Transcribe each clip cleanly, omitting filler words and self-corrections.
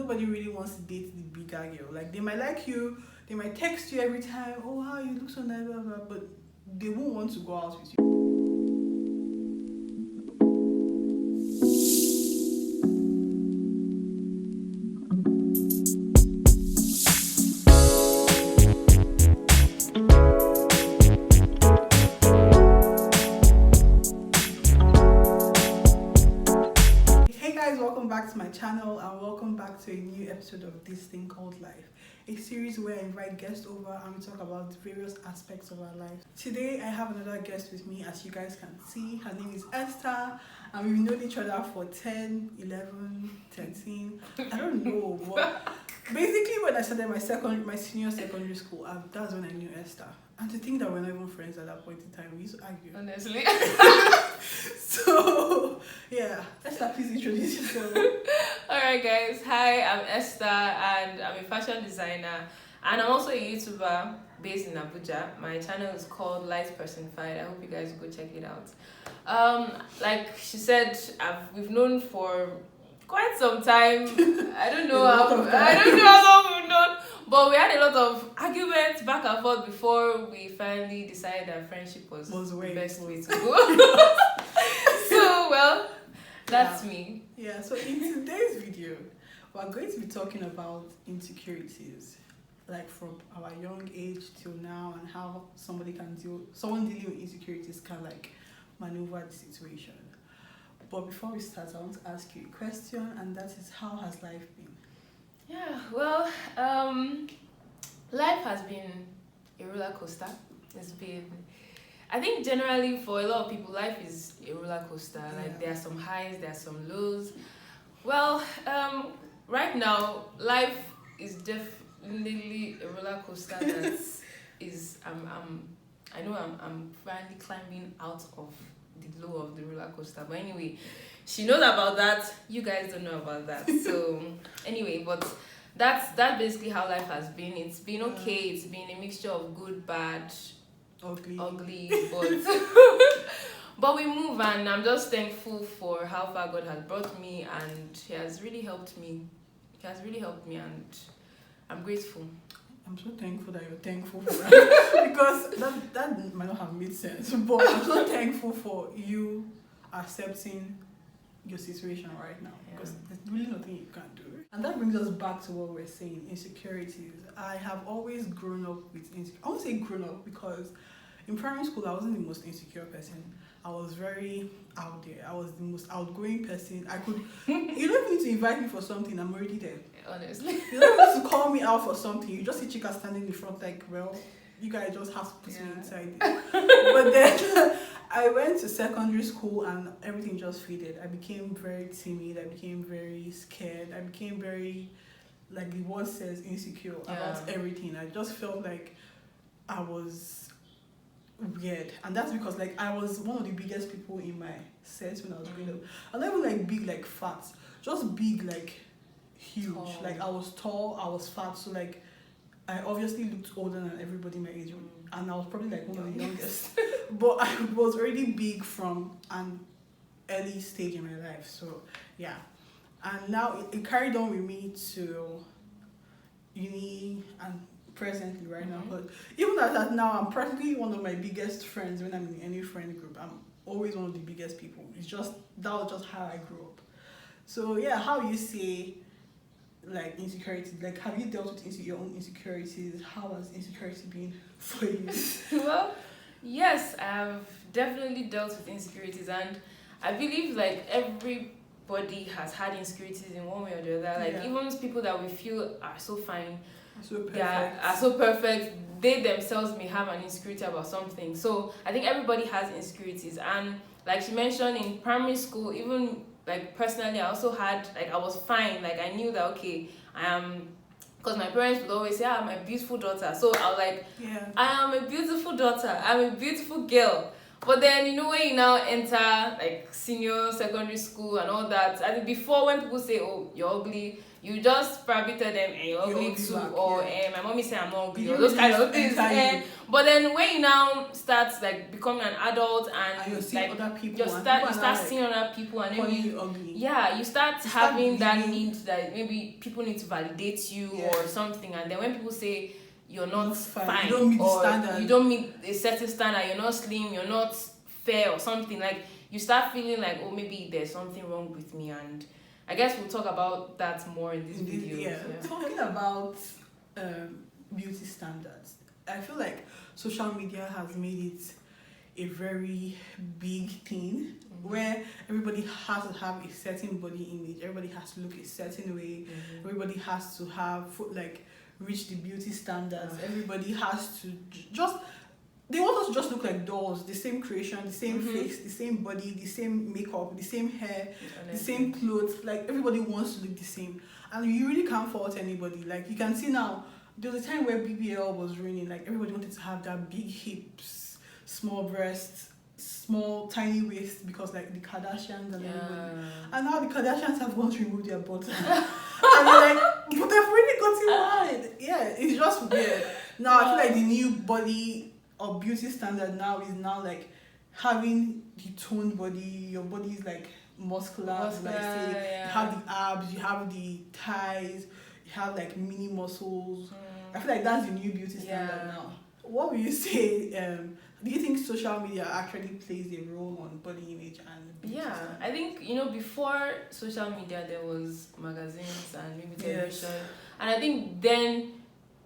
nobody really wants to date the bigger girl. Like they might like you, they might text you every time, oh how you look so nice, blah, blah, but they won't want to go out with you. Back to my channel and welcome back to a new episode of This Thing Called Life, a series where I invite guests over and we talk about various aspects of our life. Today I have another guest with me, as you guys can see. Her name is Esther and we've known each other for 10, 11, 13, I don't know, but basically when I started my senior secondary school, that's when I knew Esther. And to think that we're not even friends at that point in time, we used to argue. Honestly. So, yeah. Esther, please introduce yourself. Alright guys, hi, I'm Esther and I'm a fashion designer and I'm also a YouTuber based in Abuja. My channel is called Light Personified. I hope you guys go check it out. Like she said, we've known for quite some time. I don't know how long we've known. But we had a lot of arguments back and forth before we finally decided that friendship was the best way to go. So, well, that's me. Yeah, so in today's video, we're going to be talking about insecurities. Like from our young age till now and how someone dealing with insecurities can like maneuver the situation. But before we start, I want to ask you a question, and that is, how has life been? Yeah, well, life has been a roller coaster. It's been, I think generally for a lot of people, life is a roller coaster. Like there are some highs, there are some lows. Well, right now, life is definitely a roller coaster that is, I know I'm finally climbing out of the low of the roller coaster. But anyway, she knows about that. You guys don't know about that. So anyway, but that's basically how life has been. It's been okay. It's been a mixture of good, bad, ugly, but we move, and I'm just thankful for how far God has brought me, and He has really helped me. He has really helped me, and I'm grateful. I'm so thankful that you're thankful for that. Because that might not have made sense, but I'm so thankful for you accepting your situation right now, because there's really nothing you can do. And that brings us back to what we're saying, insecurities. I have always grown up with I won't say grown up, because in primary school I wasn't the most insecure person. I was very out there. I was the most outgoing person. You don't need to invite me for something, I'm already there. Honestly. You don't need to call me out for something. You just see Chika standing in front like, well, you guys just have to put me inside there. But then I went to secondary school and everything just faded. I became very timid. I became very scared. I became very, like the word says, insecure about everything. I just felt like I was weird, and that's because like I was one of the biggest people in my set when I was growing up. I'm not even like big like fat, just big like huge. Tall. Like I was tall, I was fat, so like I obviously looked older than everybody my age, and I was probably like one of the youngest. But I was already big from an early stage in my life, so yeah. And now it carried on with me to uni and presently right now. But even at that now, I'm practically one of my biggest friends. When I'm in any friend group, I'm always one of the biggest people. That was just how I grew up. So yeah, how you say like insecurity, like have you dealt with your own insecurities? How has insecurity been for you? Well, yes, I've definitely dealt with insecurities, and I believe like everybody has had insecurities in one way or the other. Like even people that we feel are so fine, are so perfect, they themselves may have an insecurity about something. So I think everybody has insecurities, and like she mentioned, in primary school, even like personally, I also had, like I was fine, like I knew that okay, I am, because my parents would always say I'm a beautiful daughter, so I was like, I am a beautiful daughter, I'm a beautiful girl. But then, you know, when you now enter like senior secondary school and all that, I think before, when people say, oh, you're ugly, you just probably tell them, hey, you're ugly too, back, or yeah. my mommy say I'm not ugly, You or those really kind of things. enter you. But then when you now start like becoming an adult and you're seeing like other people, you start seeing other people, and then you ugly. you start having that believing, need that maybe people need to validate you or something, and then when people say you're not fine, you don't meet or the standard, you don't meet a certain standard, you're not slim, you're not fair or something, like you start feeling like, oh, maybe there's something wrong with me. And I guess we'll talk about that more in this video. Yeah. Talking about beauty standards, I feel like social media has made it a very big thing, where everybody has to have a certain body image, everybody has to look a certain way, everybody has to have reach the beauty standards, everybody has to they want us to just look like dolls, the same creation, the same face, the same body, the same makeup, the same hair, the same clothes. Like, everybody wants to look the same. And you really can't fault anybody. Like, you can see now, there was a time where BBL was reigning. Like, everybody wanted to have that big hips, small breasts, small, tiny waist, because, like, the Kardashians and everybody. And now the Kardashians have gone to remove their bottom. And they're like, but they've really got it wide. Yeah, it's just weird. Now, I feel like the new body or beauty standard now is like having the toned body. Your body is like muscular, like say you have the abs, you have the thighs, you have like mini muscles. I feel like that's the new beauty standard now. What would you say? Do you think social media actually plays a role on body image and beauty standard? I think before social media there was magazines and maybe television, and I think then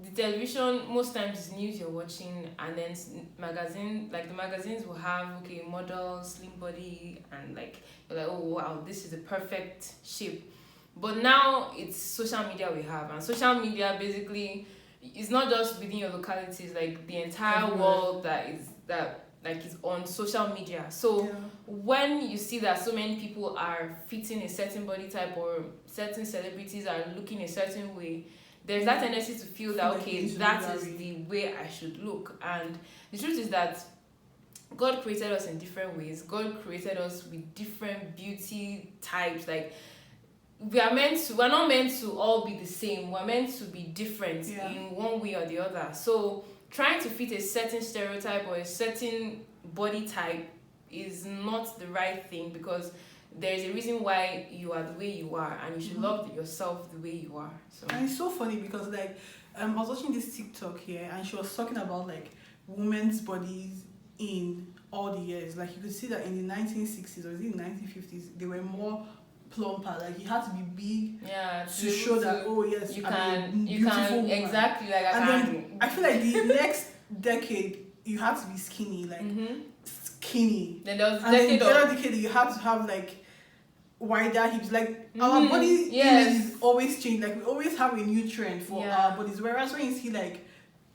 the television most times is news you're watching, and then the magazines will have model, slim body, and like you're like, oh wow, this is the perfect shape. But now it's social media we have, and social media basically is not just within your locality, it's like the entire world that is on social media. So when you see that so many people are fitting a certain body type, or certain celebrities are looking a certain way, there's that tendency to feel that that is the way I should look. And the truth is that God created us in different ways. God created us with different beauty types. Like, we're not meant to all be the same. We're meant to be different in one way or the other. So trying to fit a certain stereotype or a certain body type is not the right thing, because there's a reason why you are the way you are, and you should love yourself the way you are. So. And it's so funny because I was watching this TikTok here, and she was talking about like women's bodies in all the years. Like, you could see that in the 1960s or in the 1950s, they were more plumper. Like, you had to be big to show that you can woman. Exactly like I can. Then I feel like the next decade you have to be skinny, like skinny. Then there was the other decade you have to have like wider hips. Like, our body image is always changed. Like, we always have a new trend for our bodies. Whereas when you see like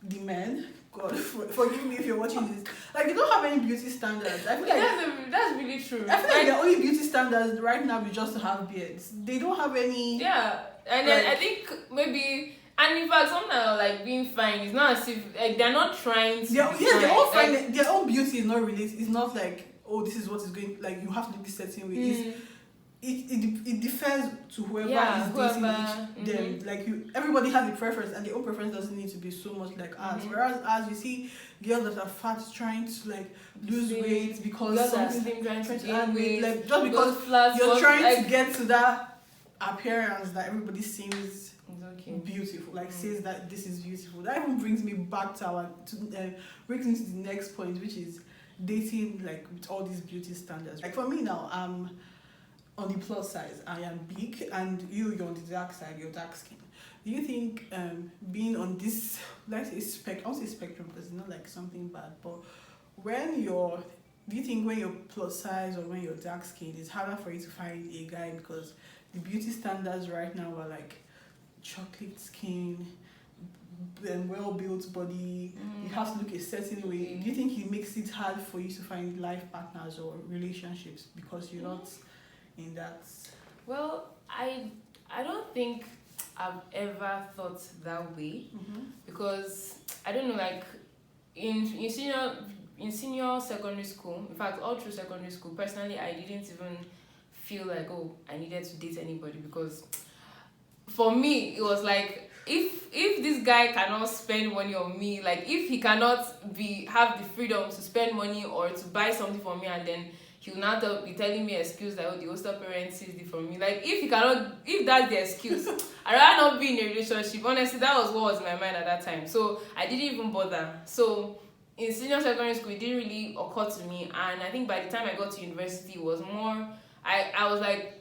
the men, God forgive me if you're watching this, like, they don't have any beauty standards. I feel like that's really true. I feel like their only beauty standards right now is just to have beards. They don't have any. Yeah, and then I think maybe. And in fact, some are like being fine. It's not as if like they're not trying to. They're all fine. Like, their own beauty is not related. It's not like, oh, this is what is going. Like, you have to look this certain way. It differs to whoever is dating them. Like, everybody has a preference, and their own preference doesn't need to be so much like ours. Whereas as you see girls that are fat trying to like lose weight because girls something are slim trying to gain weight, like just because because you're trying to get to that appearance that everybody seems beautiful, like says that this is beautiful. That even brings me back to brings me to the next point, which is dating, like, with all these beauty standards. Like, for me now, I'm on the plus size, I am big, and you're on the dark side, you're dark skin. Do you think being on this, let's say I won't say spectrum because it's not like something bad, but do you think when you're plus size or when you're dark skin, it's harder for you to find a guy because the beauty standards right now are like chocolate skin, well-built body, you have to look a certain way? Do you think it makes it hard for you to find life partners or relationships because you're not in that? Well, I don't think I've ever thought that way, because I don't know, like in senior secondary school, in fact all through secondary school, personally I didn't even feel like, oh, I needed to date anybody, because for me, it was like, if this guy cannot spend money on me, like if he cannot have the freedom to spend money or to buy something for me, and then he'll not be telling me excuse like, oh, the hostel parents seized it from me. Like if that's the excuse, I'd rather not be in a relationship. Honestly, that was what was in my mind at that time. So I didn't even bother. So in senior secondary school, it didn't really occur to me, and I think by the time I got to university, it was more, I was like,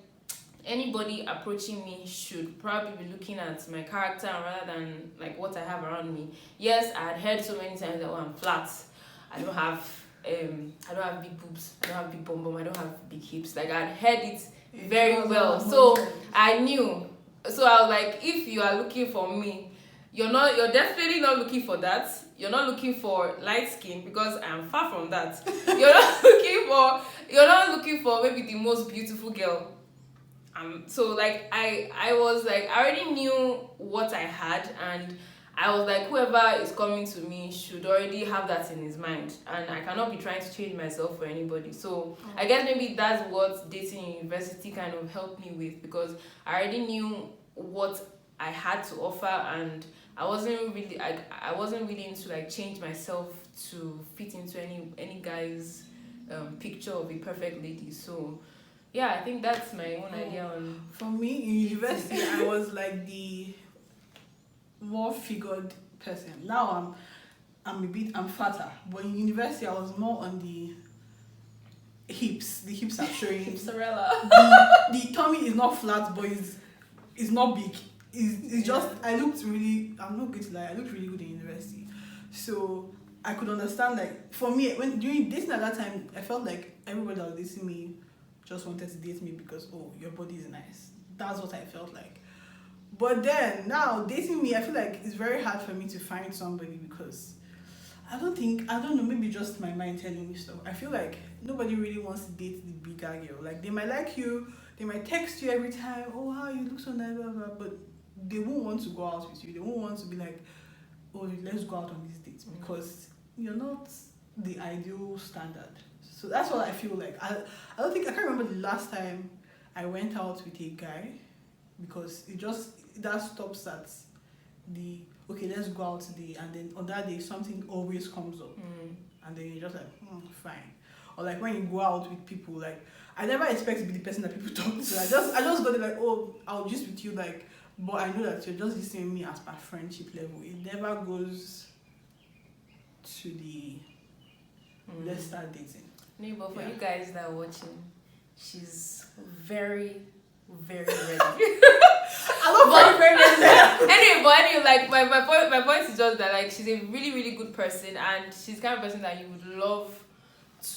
anybody approaching me should probably be looking at my character rather than like what I have around me. Yes, I had heard so many times that, oh, I'm flat, I don't have big boobs, I don't have big bum bum, I don't have big hips. Like I'd heard it very well, so I knew. So I was like, if you are looking for me, you're definitely not looking for that. You're not looking for light skin, because I am far from that. You're not looking for maybe the most beautiful girl. So like I was like, I already knew what I had, and I was like, whoever is coming to me should already have that in his mind, and I cannot be trying to change myself for anybody. So I guess maybe that's what dating in university kind of helped me with, because I already knew what I had to offer, and I wasn't really into like change myself to fit into any guy's picture of a perfect lady. So yeah, I think that's my own idea on. For me, in university, I was like the more figured person. Now I'm fatter, but in university I was more on the hips. The hips are showing. Sorella. The tummy is not flat, but it's not big. It's just, I looked really, I'm not going to lie, I looked really good in university. So I could understand, like, for me, when during dating at that time, I felt like everybody that was dating me just wanted to date me because, oh, your body is nice. That's what I felt like. But then, now, dating me, I feel like it's very hard for me to find somebody, because I don't know, maybe just my mind telling me stuff. I feel like nobody really wants to date the bigger girl. Like, they might like you, they might text you every time, oh, how you look so nice, blah, blah, but they won't want to go out with you. They won't want to be like, oh, let's go out on these dates, because you're not the ideal standard. So that's what I feel like. I can't remember the last time I went out with a guy, because that stops at the, okay, let's go out today, and then on that day something always comes up, and then you're just like, fine. Or like when you go out with people, like I never expect to be the person that people talk to. I just got it like, oh, I'll just with you, like, but I know that you're just listening to me as my friendship level. It never goes to the let's start dating. No, but for you guys that are watching, she's very, very ready. I love very ready. Anyway, like my point is just that, like, she's a really, really good person, and she's the kind of person that you would love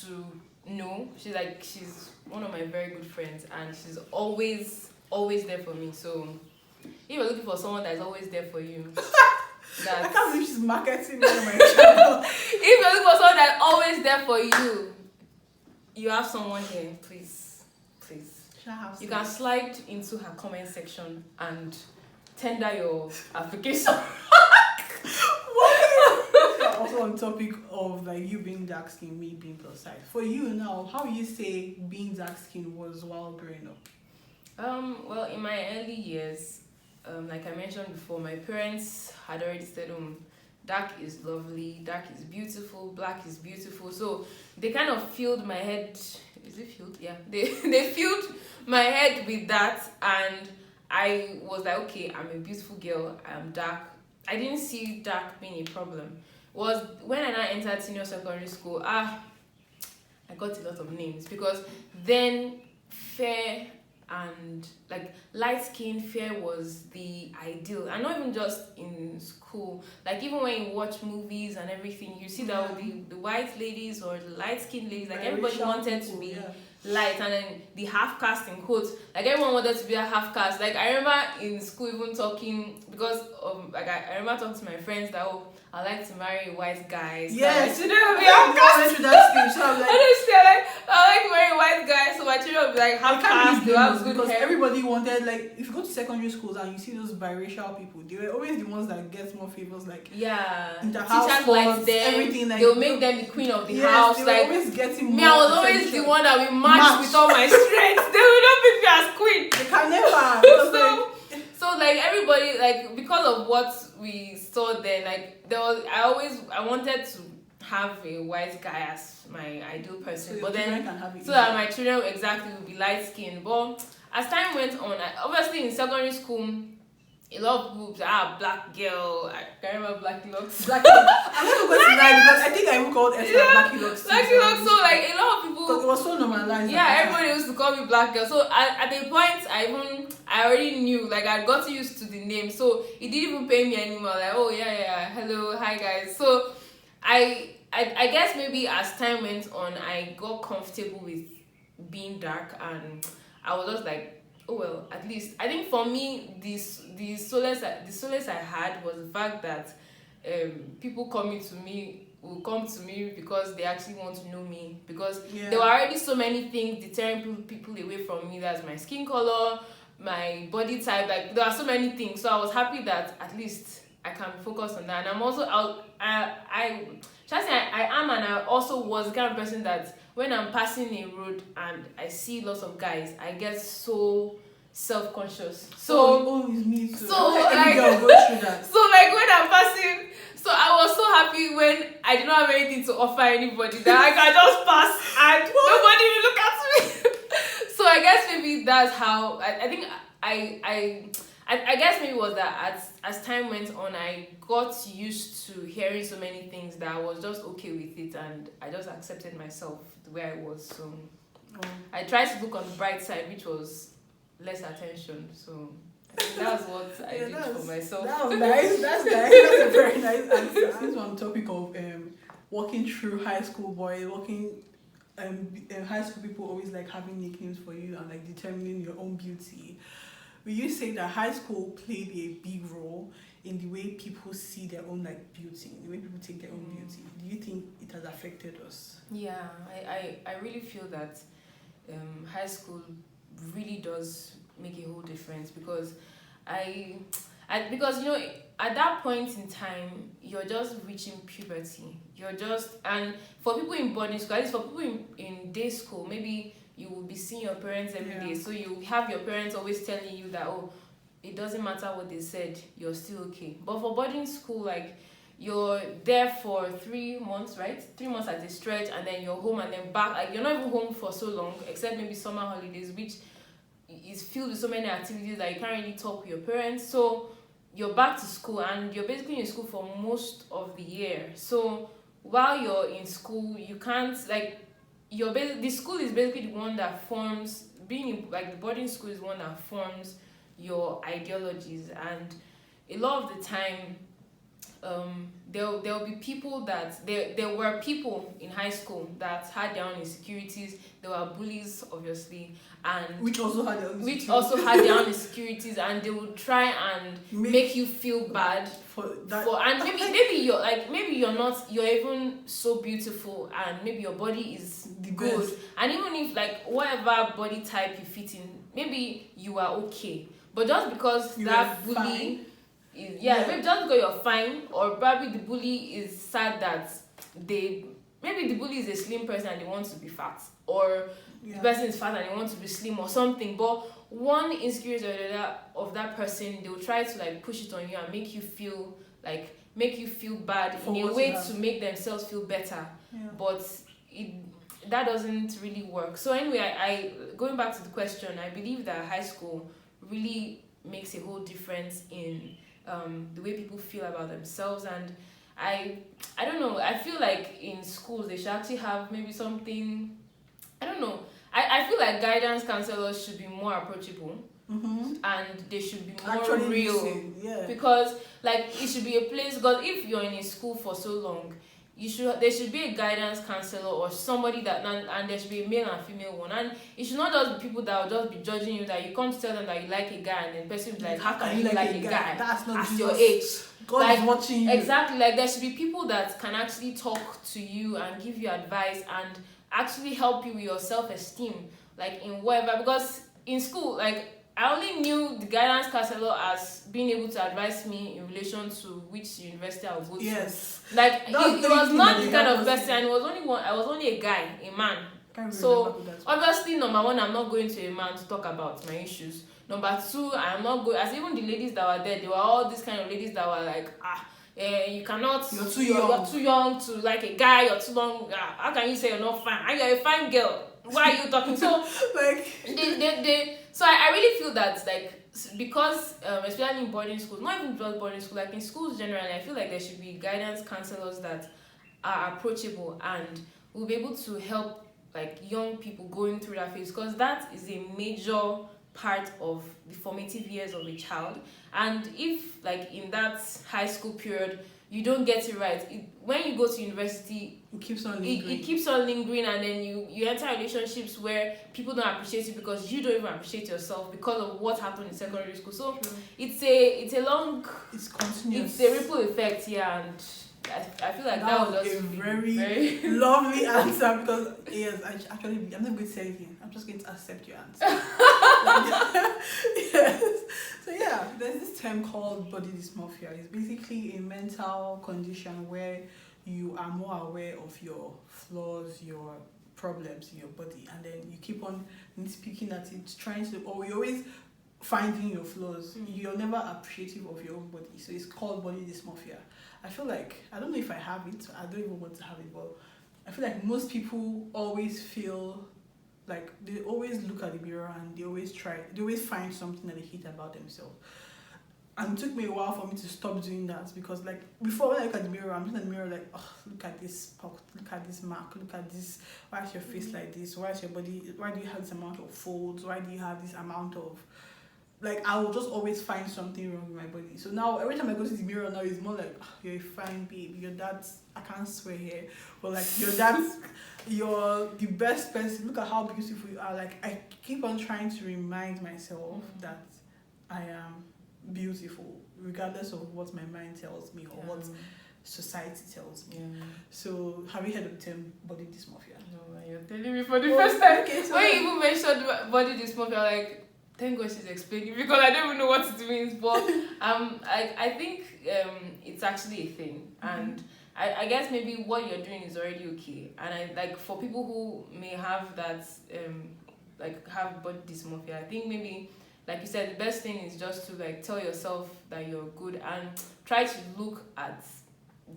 to know. She's one of my very good friends, and she's always there for me. So if you're looking for someone that is always there for you, I can't believe she's marketing me on my channel. If you're looking for someone that's always there for you, you have someone here. Please. You can slide into her comment section and tender your application. Also on topic of like you being dark skin, me being plus size. For you now, how you say being dark skin was while growing up? Well, in my early years, like I mentioned before, my parents had already said, dark is lovely, dark is beautiful, black is beautiful. So they kind of filled my head. Is it filled? Yeah. They filled my head with that, and I was like, okay, I'm a beautiful girl, I'm dark. I didn't see dark being a problem. Was when I entered senior secondary school, I got a lot of names, because then fair and like light skin fair was the ideal, and not even just in school, like even when you watch movies and everything, you see that the white ladies or the light skinned ladies, like everybody wanted to be light, and then the half caste in quotes, like everyone wanted to be a half caste. Like I remember in school even talking, because like I remember talking to my friends that, oh, I like to marry white guys. Yes, you know, I went through that stage. So I'm like, I like marrying white guys, so my children will be like half caste. They have good because hair. Everybody wanted, like, if you go to secondary schools and you see those biracial people, they were always the ones that get more favors, like teachers like them, everything. Like, they'll make them the queen of the house. They like were always getting me, more I was always the one that will match with all my strengths. They will not pick me as queen. They can never. So So like everybody, like because of what we saw then, like I wanted to have a white guy as my ideal person, So but then so that that my children exactly would be light skinned. But as time went on, obviously in secondary school, a lot of groups, black girl, I can't remember Blacky Locks. I'm not going to lie because I think I even called Esther Blacky Locks. Blacky Locks, so like a lot of people. Because it was so normalized. Yeah, everybody used to call me black girl. So at the point, I already knew, like I got used to the name. So it didn't even pay me anymore. Like, oh yeah, hello, hi guys. So I guess maybe as time went on, I got comfortable with being dark, and I was just like, oh well, at least I think for me the solace I had was the fact that people will come to me because they actually want to know me, because there were already so many things deterring people away from me. That's my skin color, my body type, like there are so many things. So I was happy that at least I can focus on that. And I'm also I am, and I also was the kind of person that when I'm passing a road and I see lots of guys, I get so self-conscious. So it's me too. So every girl goes through that. So like when I'm passing, so I was so happy when I did not have anything to offer anybody that I can just pass and nobody will look at me. So I guess maybe that's how I think I guess maybe it was that as time went on, I got used to hearing so many things that I was just okay with it, and I just accepted myself the way I was. So I tried to look on the bright side, which was less attention. So I think that's what I did for myself. That was nice. That's nice. That's a very nice answer. Since we're on the topic of walking through high school, high school people always like having nicknames for you and like determining your own beauty. Will you say that high school played a big role in the way people see their own like beauty, the way people take their own beauty? Do you think it has affected us? Yeah, I really feel that high school really does make a whole difference, because because you know at that point in time you're just reaching puberty. And for people in boarding school, at least for people in day school, maybe you will be seeing your parents every day, so you have your parents always telling you that, oh, it doesn't matter what they said, you're still okay. But for boarding school, like you're there for 3 months, right? 3 months at a stretch, and then you're home and then back. Like you're not even home for so long, except maybe summer holidays, which is filled with so many activities that you can't really talk with your parents. So you're back to school, and you're basically in school for most of the year. So while you're in school, you can't like the school is basically the one that forms, the boarding school is one that forms your ideologies. And a lot of the time there'll be people that there were people in high school that had their own insecurities. There were bullies, obviously, and which also had their own insecurities, and they would try and make you feel bad for that. And maybe you're even so beautiful, and maybe your body is good best. And even if like whatever body type you fit in, maybe you are okay, but just because that bully maybe just because you're fine, or probably the bully is sad that maybe the bully is a slim person and they want to be fat, or the person is fat and they want to be slim or something. But one insecurity or the other of that person, they will try to like push it on you and make you feel bad in a way to make themselves feel better. But that doesn't really work. So anyway, I going back to the question, I believe that high school really makes a whole difference in the way people feel about themselves. And I don't know, I feel like in schools they should actually have maybe something, I don't know, I feel like guidance counselors should be more approachable, and they should be more actually real, because like it should be a place, because if you're in a school for so long, there should be a guidance counselor or somebody that, and there should be a male and female one, and it should not just be people that will just be judging you, that you come to tell them that you like a guy, and then the person will be like, how can you like a guy that's not at your age? God is watching you. Exactly, like there should be people that can actually talk to you and give you advice and actually help you with your self-esteem, like in whatever. Because in school, like I only knew the guidance counselor as being able to advise me in relation to which university I would go to. Yes. Like it was not the kind of person, and I was only a guy, a man. So obviously, number one, I'm not going to a man to talk about my issues. Number two, I'm not good. As even the ladies that were there, they were all these kind of ladies that were like, you cannot. You're too young to like a guy. You're too long. How can you say you're not fine? And you're a fine girl. Why are you talking? So like they. So I really feel that like because especially in boarding schools, not even just boarding school, like in schools generally, I feel like there should be guidance counselors that are approachable and will be able to help like young people going through that phase, because that is a major part of the formative years of a child. And if like in that high school period you don't get it right, when you go to university it keeps on lingering. It keeps on lingering, and then you enter relationships where people don't appreciate you because you don't even appreciate yourself because of what happened in secondary school. So it's a long, it's continuous, it's a ripple effect. Yeah. And I feel like that was a very lovely answer, because yes, I'm not going to say anything. I'm just going to accept your answer. Yes. So yeah, there's this term called body dysmorphia. It's basically a mental condition where you are more aware of your flaws, your problems in your body, and then you keep on speaking at it, trying to, or you're always finding your flaws. You're never appreciative of your own body. So it's called body dysmorphia. I feel like, I don't know if I have it, I don't even want to have it, but I feel like most people always feel like they always look at the mirror and they always find something that they hate about themselves. And it took me a while for me to stop doing that, because like before, when I look at the mirror, I'm looking at the mirror like, oh, look at this spot, look at this mark, look at this, why is your face like this, why is your body, why do you have this amount of folds, why do you have this amount of, like, I will just always find something wrong with my body. So now every time I go to the mirror now, it's more like, oh, you're a fine babe, you're that, I can't swear here, but like you're the best person, look at how beautiful you are. Like I keep on trying to remind myself that I am beautiful, regardless of what my mind tells me or what society tells me. So have you heard of the term body dysmorphia? No, you're telling me for the first time. Okay, so when you even mentioned body dysmorphia, like, thank God she's explaining, because I don't even know what it means. But I think it's actually a thing, and I guess maybe what you're doing is already okay. And I like, for people who may have that like have body dysmorphia, I think maybe, like you said, the best thing is just to like tell yourself that you're good and try to look at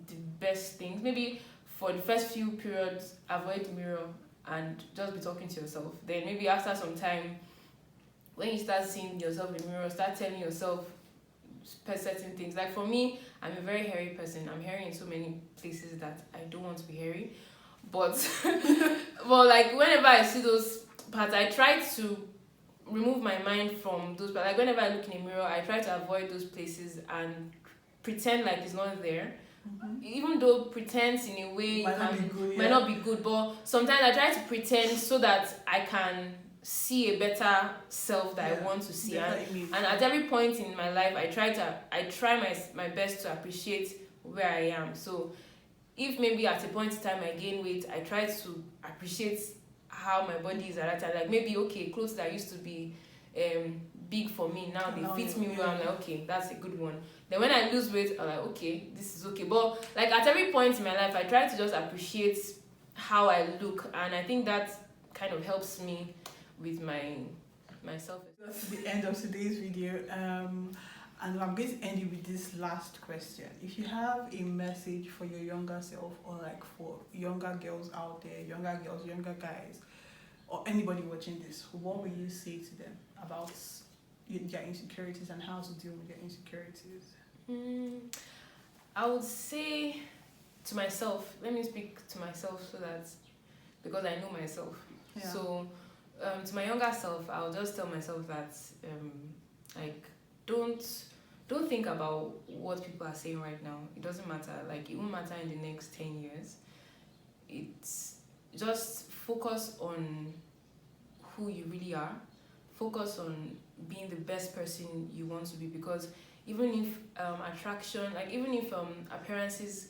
the best things. Maybe for the first few periods, avoid the mirror and just be talking to yourself. Then maybe after some time, when you start seeing yourself in the mirror, start telling yourself certain things. Like for me, I'm a very hairy person. I'm hairy in so many places that I don't want to be hairy. But but like whenever I see those parts, I try to remove my mind from those. But like whenever I look in a mirror, I try to avoid those places and pretend like it's not there. Even though pretense in a way might not be good, but sometimes I try to pretend so that I can see a better self that I want to see. And at every point in my life, I try my best to appreciate where I am. So if maybe at a point in time I gain weight, I try to appreciate how my body is at that time. Like maybe, okay, clothes that used to be big for me, now they fit me well. I'm like, okay, that's a good one. Then when I lose weight, I'm like, okay, this is okay. But like at every point in my life, I try to just appreciate how I look, and I think that kind of helps me with myself. That's the end of today's video, and I'm going to end it with this last question. If you have a message for your younger self, or like for younger girls out there, younger girls, younger guys, or anybody watching this, what will you say to them about their insecurities and how to deal with their insecurities? I would say to myself, let me speak to myself so that, because I know myself. So to my younger self, I'll just tell myself that like don't think about what people are saying right now. It doesn't matter. Like it won't matter in the next 10 years. It's just focus on who you really are. Focus on being the best person you want to be, because even if appearances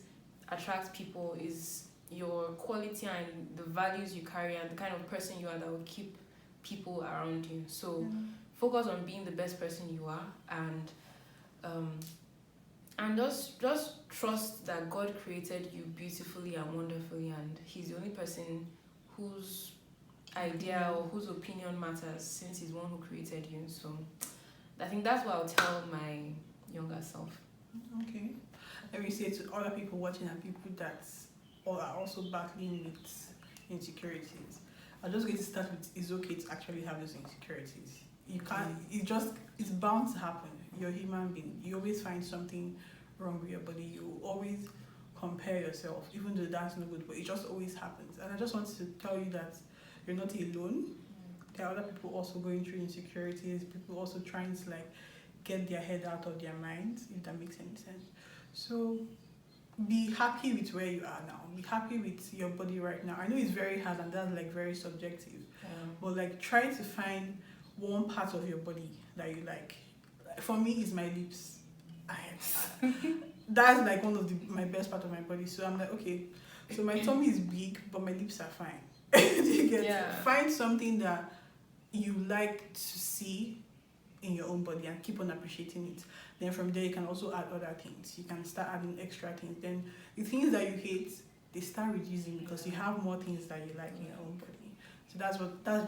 attract people, is your quality and the values you carry and the kind of person you are that will keep people around you. So focus on being the best person you are, and just trust that God created you beautifully and wonderfully, and He's the only person whose idea or whose opinion matters, since he's one who created you. So I think that's what I'll tell my younger self. Okay. Let me say to other people watching and people that are also battling with insecurities. I'm just going to start with, it's okay to actually have those insecurities. You can't, it's bound to happen. You're a human being. You always find something wrong with your body. You always compare yourself, even though that's no good, but it just always happens. And I just wanted to tell you that you're not alone. There are other people also going through insecurities, people also trying to like get their head out of their minds, if that makes any sense. So be happy with where you are now. Be happy with your body right now. I know it's very hard and that's like very subjective, but like try to find one part of your body that you like. For me, it's my lips. That's like one of my best part of my body. So I'm like, okay, so my tummy is big, but my lips are fine. Do you get it? Find something that you like to see in your own body and keep on appreciating it. Then from there you can also add other things. You can start adding extra things. Then the things that you hate, they start reducing because you have more things that you like in your own body. So that's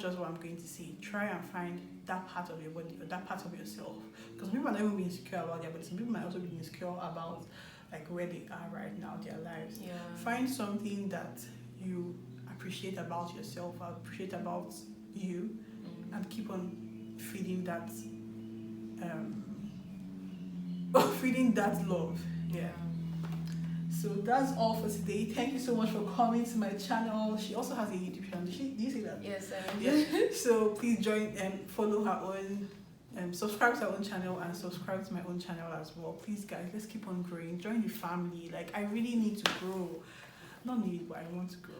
just what I'm going to say. Try and find that part of your body or that part of yourself. Because people might not even be insecure about their body. Some people might also be insecure about like where they are right now, their lives. Find something that you appreciate about yourself, appreciate about you, and keep on feeding that feeding that love. So that's all for today. Thank you so much for coming to my channel. She also has a YouTube channel. Do you see that? Yes, I do. So please join and follow her own, subscribe to her own channel and subscribe to my own channel as well. Please guys, let's keep on growing. Join the family. Like I really need to grow. Not need, but I want to grow.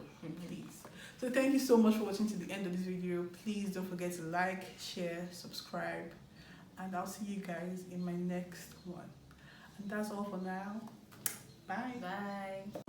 Please. So thank you so much for watching to the end of this video. Please don't forget to like, share, subscribe, and I'll see you guys in my next one. And that's all for now. Bye. Bye.